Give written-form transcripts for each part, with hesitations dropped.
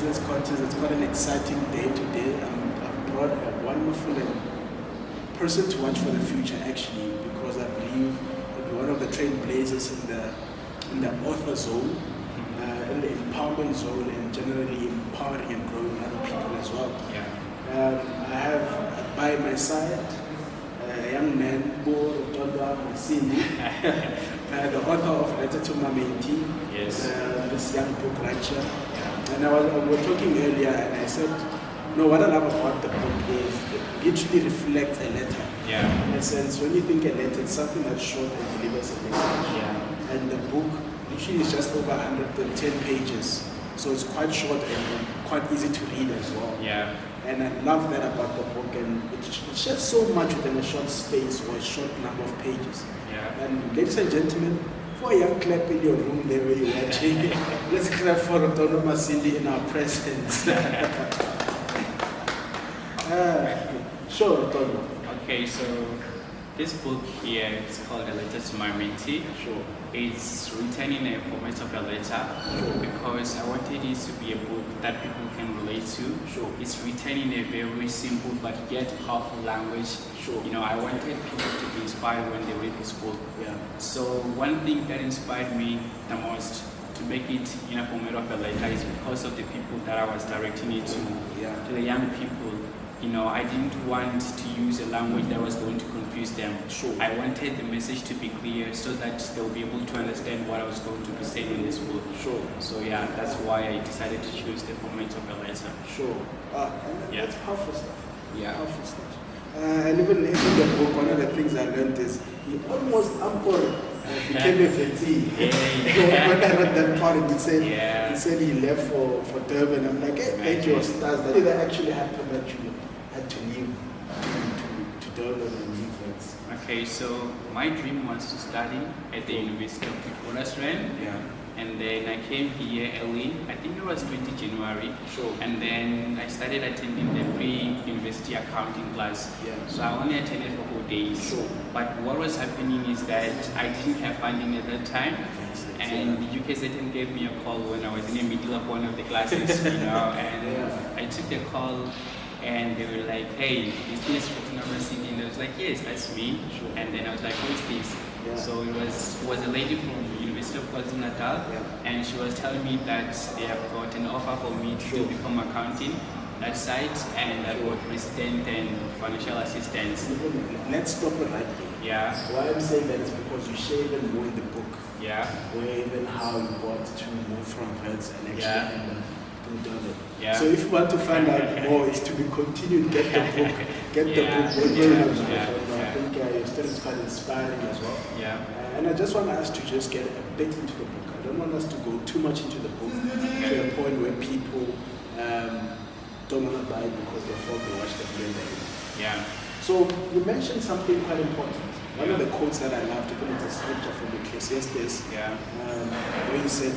business contest. It's quite an exciting day today. I've brought a wonderful person to watch for the future, actually, because I believe it'll be one of the trailblazers in the author zone, in the empowerment zone, and generally empowering and growing other people as well. I have by my side a young man, You Rotondwa, Masindi, the author of Letters Mentee, this young book writer. And we were talking earlier, and I said, no, what I love about the book is it literally reflects a letter. In a sense, when you think a letter, it's something that's short and delivers a message. And the book literally is just over 110 pages. So it's quite short and quite easy to read as well. And I love that about the book, and it shares so much within a short space or a short number of pages. And ladies and gentlemen, for a young clap in your room there where you're watching, let's clap for Rotondwa Masindi in our presence. Sure, Rotondwa. Okay, so this book here is called Letters Mentee. It's written in a format of a letter because I wanted it to be a book that people can relate to. It's written in a very simple but yet powerful language. You know, I wanted people to be inspired when they read this book. So one thing that inspired me the most to make it in a format of a letter is because of the people that I was directing it to the young people. You know, I didn't want to use a language that was going to confuse them. I wanted the message to be clear so that they'll be able to understand what I was going to be saying in this book. So yeah, that's why I decided to choose the format of a letter. And that's powerful stuff. Powerful stuff. And even in the book, one of the things I learned is he almost became a mentee. When I read that part, he said he left for Durban. I'm like, hey, thank you, stars. That actually happened that you had to leave to Durban and leave things. Okay, so my dream was to study at the University of Presidency. And then I came here early, I think it was 20 January. And then I started attending the pre-university accounting class. So I only attended for 4 days. But what was happening is that I didn't have funding at that time. And the UKZN gave me a call when I was in the middle of one of the classes, you know, and I took the call and they were like, hey, is this Rotondwa Masindi? And I was like, yes, that's me. And then I was like, who is this? So it was a lady from the University of KwaZulu-Natal, and she was telling me that they have got an offer for me to become accounting that site, and I got president and financial assistance. Let's stop it right here. Why I'm saying that is because you share even more in the book. Where even how you got to move from Vets and actually end up doing it. So if you want to find out more, it's to be continued. Get the book. Get the book. I think your story is quite inspiring as well. And I just want us to just get a bit into the book. I don't want us to go too much into the book to a point where people don't want to buy it because they thought they watched the video. So you mentioned something quite important. One of the quotes that I love to put into scripture from Ecclesiastes, where he said,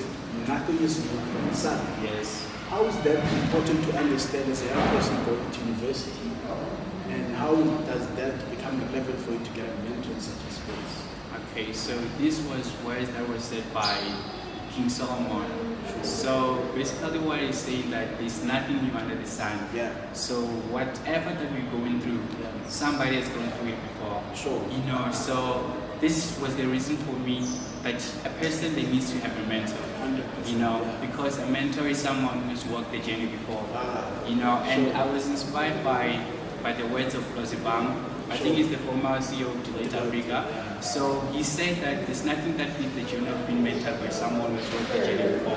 nothing is new under the sun. How is that important to understand as a young person going to university? And how does that become relevant for you to get a mentor in such a space? Okay, so this was words that were said by King Solomon. So basically what he's saying that there's nothing new under the sun. So whatever that we're going through, somebody has gone through it before. You know, so this was the reason for me that a person that needs to have a mentor. You know, because a mentor is someone who's walked the journey before. You know, and I was inspired by the words of Bang. I think he's the former CEO of Deloitte Africa. So he said that there's nothing that beats the journey of being mentored by someone who's walked the journey before.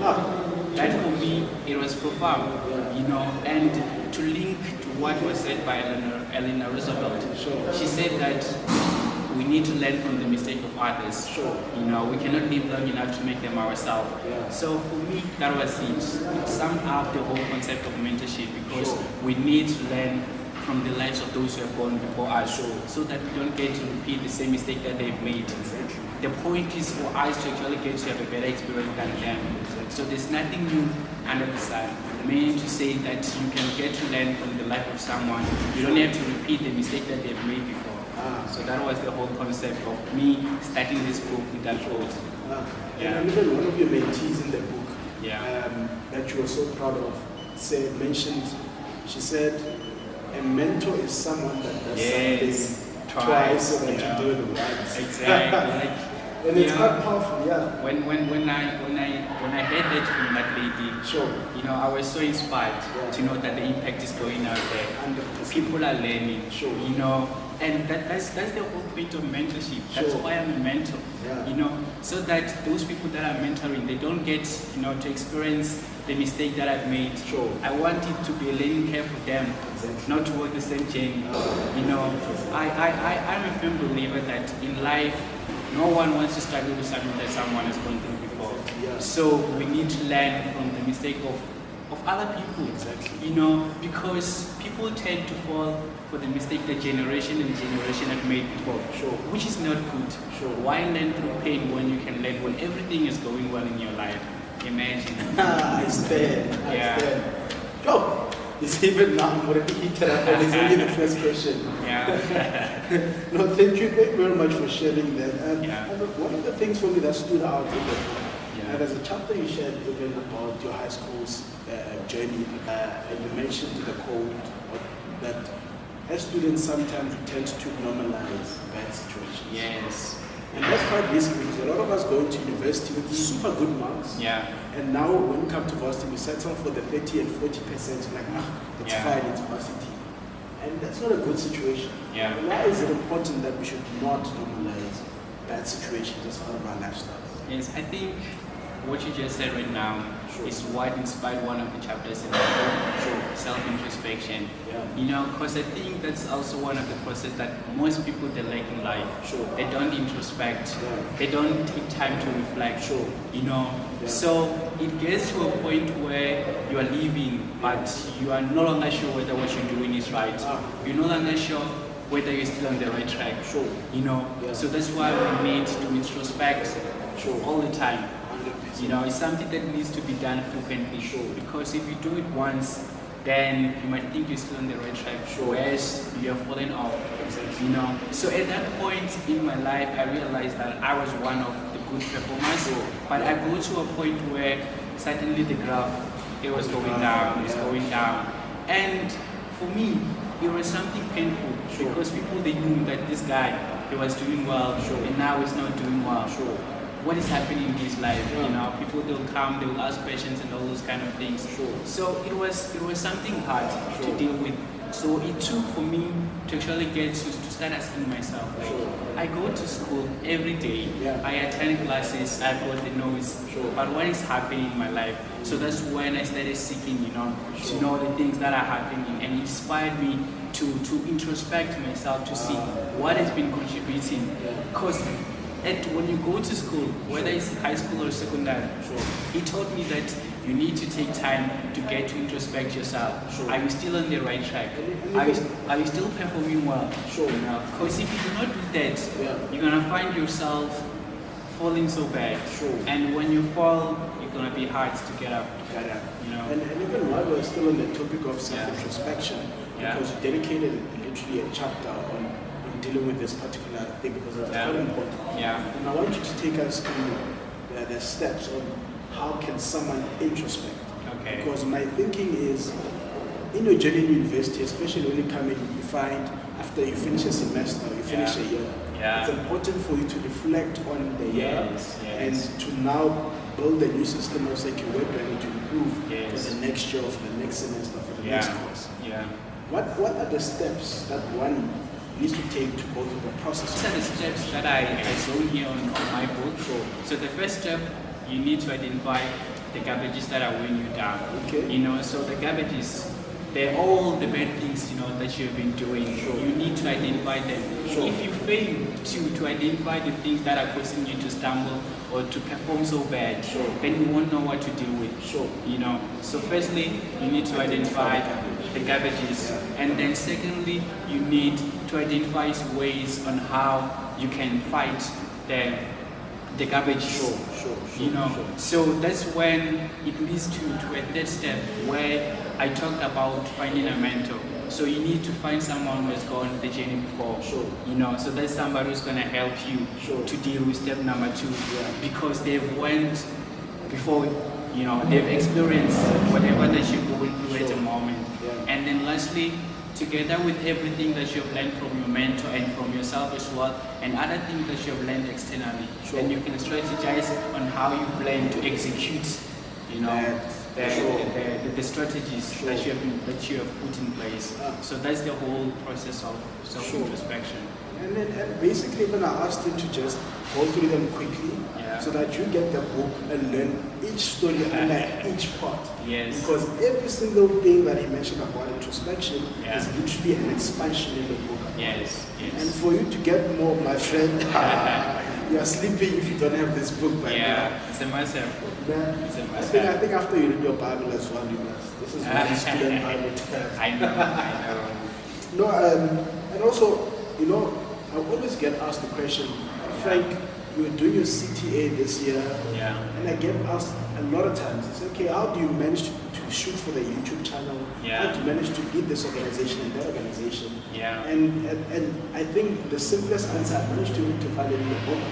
That for me, it was profound, you know, and to link to what was said by Eleanor Roosevelt. She said that we need to learn from the mistake of others. You know, we cannot live long enough to make them ourselves. So for me, that was it. It summed up the whole concept of mentorship because we need to learn from the lives of those who have gone before us so that we don't get to repeat the same mistake that they've made. The point is for us to actually get to have a better experience than them. So there's nothing new under the sun. Meaning to say that you can get to learn from the life of someone. You don't have to repeat the mistake that they've made before. So that was the whole concept of me starting this book with that quote. And even one of your mentees in the book that you were so proud of mentioned, she said, a mentor is someone that does something twice so that you do it once. Exactly. And it's quite powerful, yeah. When I heard that from that lady, sure. I was so inspired to know that the impact is going out there. 100%. People are learning, sure. And that's the whole point of mentorship. That's why I'm a mentor, so that those people that I'm mentoring, they don't get, to experience the mistake that I've made. Sure. I want it to be a learning curve for them, not to work the same journey. I'm a firm believer that in life, no one wants to struggle with something that someone has gone through before. Yeah. So we need to learn from the mistake of other people. Exactly. Because people tend to fall for the mistake that generation and generation have made before. Sure. Which is not good. Sure. Why learn through pain when you can learn when everything is going well in your life? Imagine. I stand. Yo! It's even now, I'm already heated up and it's only the first question. No, thank you very much for sharing that. And one of the things for me that stood out in the book, there's a chapter you shared even about your high school's journey, and you mentioned the quote that as students sometimes we tend to normalize bad situations. Yes. And that's quite risky because a lot of us go into university with super good marks. Yeah. And now when we come to varsity, we settle for the 30 and 40%. Like, it's fine, it's varsity. And that's not a good situation. Yeah. Why is it important that we should not normalize bad situations as part of our lifestyles? Yes, I think what you just said right now is what inspired one of the chapters in the book, self-introspection. Because I think that's also one of the processes that most people they lack in life. They don't introspect. They don't take time to reflect. So it gets to a point where you are living, but you are no longer sure whether what you're doing is right. You're no longer sure whether you're still on the right track. So that's why we need to introspect all the time. It's something that needs to be done frequently. Because if you do it once, then you might think you're still on the right track, whereas you have fallen off. So at that point in my life, I realized that I was one of the good performers, but I go to a point where suddenly the graph, it was going down, it's going down. And for me, it was something painful because people, they knew that this guy, he was doing well, and now he's not doing well. What is happening in his life? People, they'll come, they will ask questions and all those kind of things. So it was something hard to deal with. So it took for me to actually get to start asking myself, I go to school every day, I attend classes, I've got the notes, but what is happening in my life? So that's when I started seeking, to know the things that are happening, and it inspired me to introspect myself to see what has been contributing. Because when you go to school, whether it's high school or secondary, it taught me that you need to take time to get to introspect yourself. Are you still on the right track? Are you still performing well? Because if you do not do that, you're gonna find yourself falling so bad. And when you fall, it's gonna be hard to get up. And even while we're still on the topic of self-introspection, because you dedicated literally a chapter on dealing with this particular thing because it's quite important. And I want you to take us through the steps on how can someone introspect. Because my thinking is, in your journey in university, especially when you come in, you find after you finish a semester, you finish a year, it's important for you to reflect on the year and to now build a new system of like, where do I need to improve for the next year, for the next semester, for the next course. What are the steps that one needs to take to go through the process? These are the steps that I show here on my book. So the first step, you need to identify the garbages that are weighing you down. So the garbages, they're all the bad things, that you've been doing. You need to identify them. If you fail to identify the things that are causing you to stumble or to perform so bad, then you won't know what to deal with. So firstly, you need to identify the garbages, and then secondly, you need to identify ways on how you can fight the garbage. So that's when it leads to a third step where I talked about finding a mentor. So you need to find someone who has gone the journey before. So that's somebody who's going to help you to deal with step number 2 because they went before you know, they've experienced whatever that you're going through at the moment. And then lastly, together with everything that you've learned from your mentor and from yourself as well, and other things that you've learned externally, and you can strategize on how you plan to execute, you know, the strategies that you have put in place. So that's the whole process of self-introspection. And basically, when I asked him to just go through them quickly, so that you get the book and learn each story under each part. Yes. Because every single thing that he mentioned about introspection is literally an expansion in the book. Yes. And for you to get more, my friend, you are sleeping if you don't have this book by now. It's a must-have book. It's a must-have. I think after you read your Bible as well, you must. This is what you student Bible to have. I know. No, and also, you know, I always get asked the question, Frank, you were doing your CTA this year, and I get asked a lot of times, it's okay, how do you manage to shoot for the YouTube channel? How do you manage to lead this organization and that organization? And I think the simplest answer I managed to find it in the book,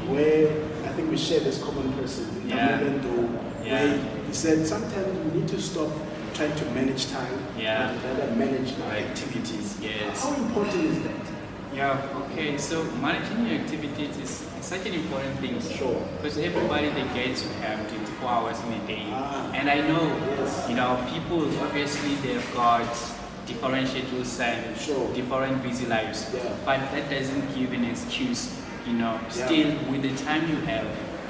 where I think we share this common person, where he said sometimes we need to stop trying to manage time, and rather manage our activities. How important is that? Okay, so managing your activities is such an important thing. Because everybody they get to have 24 hours in a day. And I know, you know, people obviously they've got different schedules and different busy lives. But that doesn't give an excuse, you know. Still, with the time you have,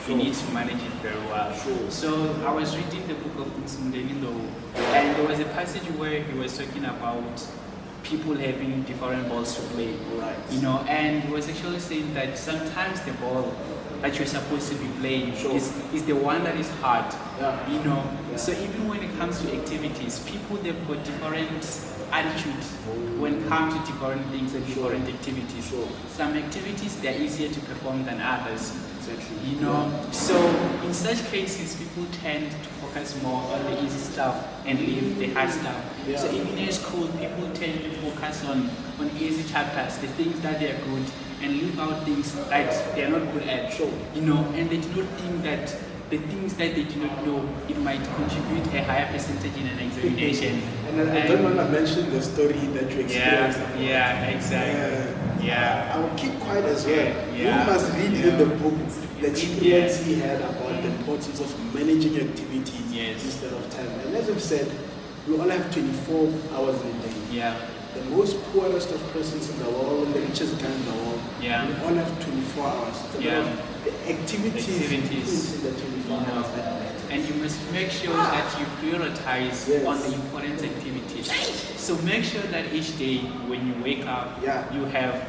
you need to manage it very well. So I was reading the book of Masindi, and there was a passage where he was talking about people having different balls to play, you know, and he was actually saying that sometimes the ball that you're supposed to be playing is the one that is hard, you know. So even when it comes to activities, people they've got different attitudes when it comes to different things and different activities. Some activities they're easier to perform than others. You know, so in such cases, people tend to focus more on the easy stuff and leave the hard stuff. So even in school, people tend to focus on easy chapters, the things that they are good, and leave out things that they are not good at. You know, and they do not think that the things that they do not know, it might contribute a higher percentage in an examination. And I don't want to mention the story that you experienced. Exactly. I will keep quiet as well. You must read in the book the experience he had about the importance of managing activities instead of time. And as I've said, we all have 24 hours in a day. The most poorest of persons in the world and the richest guy in the world, we all have 24 hours. The activities in the 24 hours that matter. And you must make sure that you prioritize on the important activities. So make sure that each day when you wake up, you have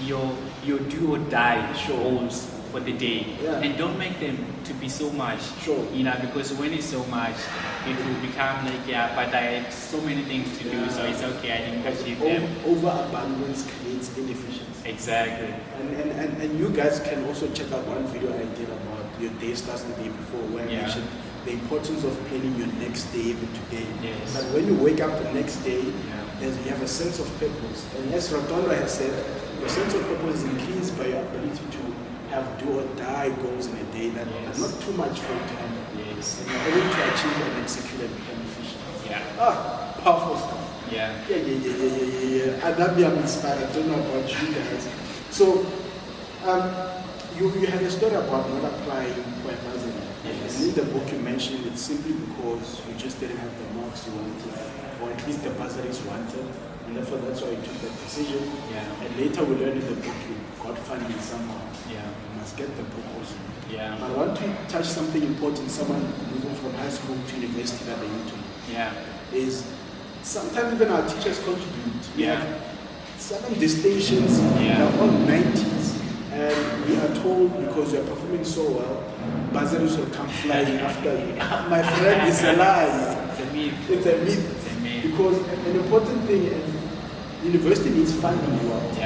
your do or die goals for the day. And don't make them to be so much, you know, because when it's so much, it will become like, but I had so many things to do, so it's okay, I didn't achieve them. Overabundance creates inefficiency. Exactly. And you guys can also check out one video I did about your day starts the day before, where I mentioned the importance of planning your next day even today. But when you wake up the next day, you have a sense of purpose. And as Rotondwa has said, your sense of purpose is increased by your ability to have do or die goals in a day that are not too much for you to handle. And you're able to achieve and execute and become efficient. Powerful stuff. And that I'm inspired. I don't know about you guys. So, you had a story about not applying for a bursary. And in the book you mentioned it's simply because you just didn't have the marks you wanted, or at least the bursaries wanted, and therefore that's why you took that decision. And later we learned in the book you got funding somehow. You must get the book also. But I want to touch something important, someone moving from high school to university that they need to know. Is sometimes even our teachers contribute. We have 7 distinctions, they're all 90s. And we are told because you are performing so well, bursaries will come flying after you. My friend, it's a lie. It's a myth. Because an important thing, university needs funding you out.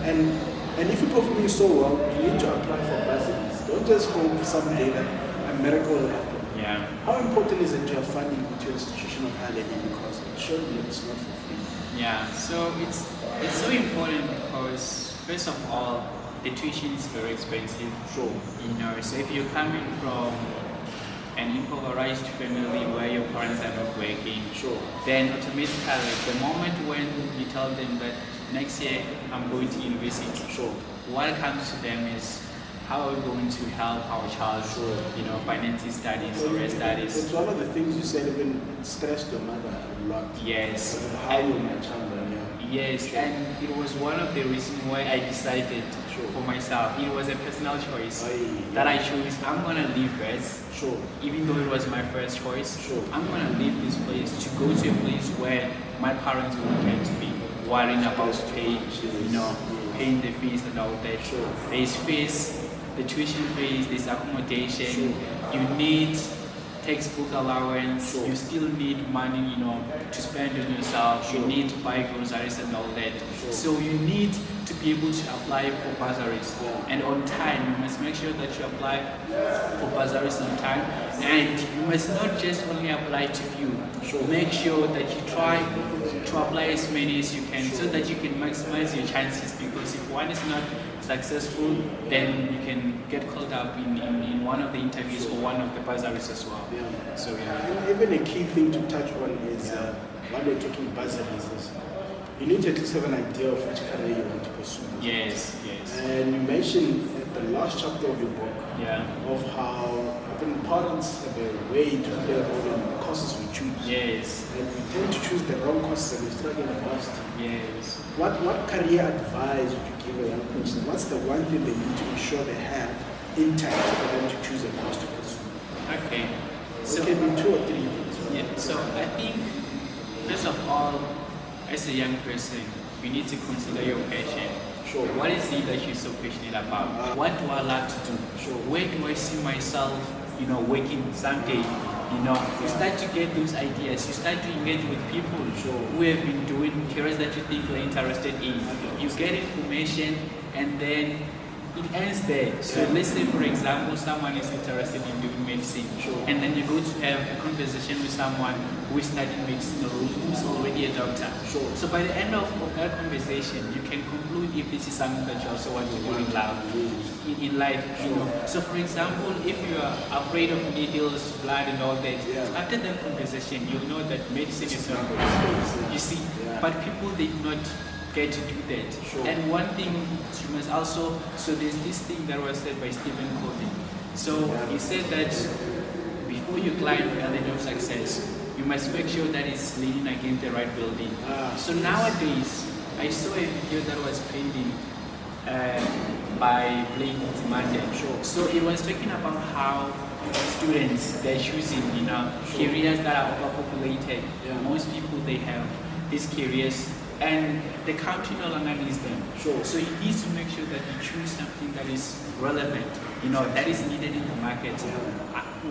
And if you're performing so well, you need to apply for bursaries. Don't just hope someday that a miracle will happen. How important is it to have funding to your institution of higher learning? Because it surely it's not for free. So it's so important because first of all, the tuition is very expensive. You know, so if you're coming from an an impoverished family where your parents are not working, Sure. then automatically the moment when you tell them that next year I'm going to university, Sure. what comes to them is how are we going to help our child, Sure. finance his studies or his studies. It's one of the things you said, even stressed your mother a lot. Yes. How will my child learn? Yes, Sure. and it was one of the reasons why I decided Sure. for myself. It was a personal choice Aye, that yeah. I chose. I'm gonna leave first, Sure. even though it was my first choice. Sure. I'm gonna leave this place to go to a place where my parents wouldn't have to be worrying about paying, paying the fees and all that. Sure. There's fees, the tuition fees, there's accommodation. Sure. You need textbook allowance. Sure. You still need money, to spend on yourself. Sure. You need to buy groceries and all that. Sure. So you need to be able to apply for bursaries. Yeah. And on time, you must make sure that you apply for bursaries on time. And you must not just only apply to few. Sure. Make sure that you try to apply as many as you can, so that you can maximize your chances, because if one is not successful, then you can get called up in one of the interviews or one of the bursaries as well. Yeah. So yeah. And even a key thing to touch on is when we're talking bursaries is you need to at least have an idea of which career you want to pursue. Yes. And you mentioned at the last chapter of your book Yeah. of how even parents have a way to play a role in the courses we choose. Yes. And we tend to choose the wrong courses and we struggle fast. Yes. What career advice would you give a young person? What's the one thing they need to ensure they have intact for them to choose a course to pursue? Okay. So it can be 2 or 3 things. Yeah, so I think, first of all, as a young person, you need to consider your passion. Sure. What is it that you're so passionate about? What do I love to do? Sure. Where do I see myself, working someday? You start to get those ideas. You start to engage with people Sure. who have been doing careers that you think you're interested in. You get information, and then it ends there. So let's say, for example, someone is interested in doing medicine, Sure. and then you go to have a conversation with someone who is studying medicine or who's already a doctor. Sure. So by the end of that conversation, you can conclude if this is something that you also want to do in life. So for example, if you are afraid of needles, blood and all that, after that conversation, you'll know that medicine is not good. You see, but people, they do not get to do that. Sure. And one thing you must also, so there's this thing that was said by Stephen Covey. So he said that before you climb the ladder of success, you must make sure that it's leaning against the right building. So nowadays, I saw a video that was trending by Blake Zimande. Sure. So it was talking about how students, they're choosing, careers that are overpopulated. Yeah. Most people, they have these careers, and the country no longer needs them. Sure. So you need to make sure that you choose something that is relevant, that is needed in the market.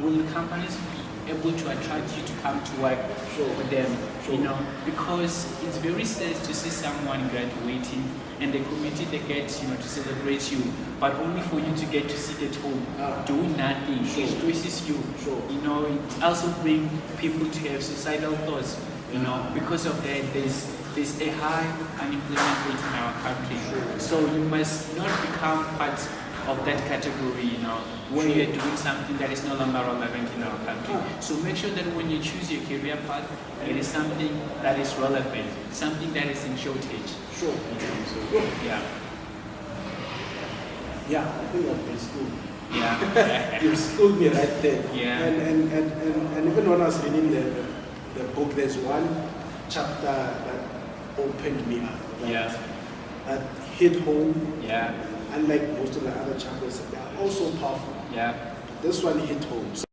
Will the companies be able to attract you to come to work for them? Because it's very sad to see someone graduating and the committee, they get to celebrate you, but only for you to get to sit at home doing nothing. It stresses you. It also brings people to have suicidal thoughts. Because of that, there's a high unemployment rate in our country. So you must not become part of that category, when you're doing something that is no longer relevant in our country. So make sure that when you choose your career path, it is something that is relevant, something that is in shortage. Sure. Yeah. Yeah, I think I've been schooled. Yeah. You've schooled me right there. Yeah. And even when I was reading the book, there's one chapter that opened me up. That hit home. Yeah. Unlike most of the other chapters, they are also powerful. Yeah. This one hit home. So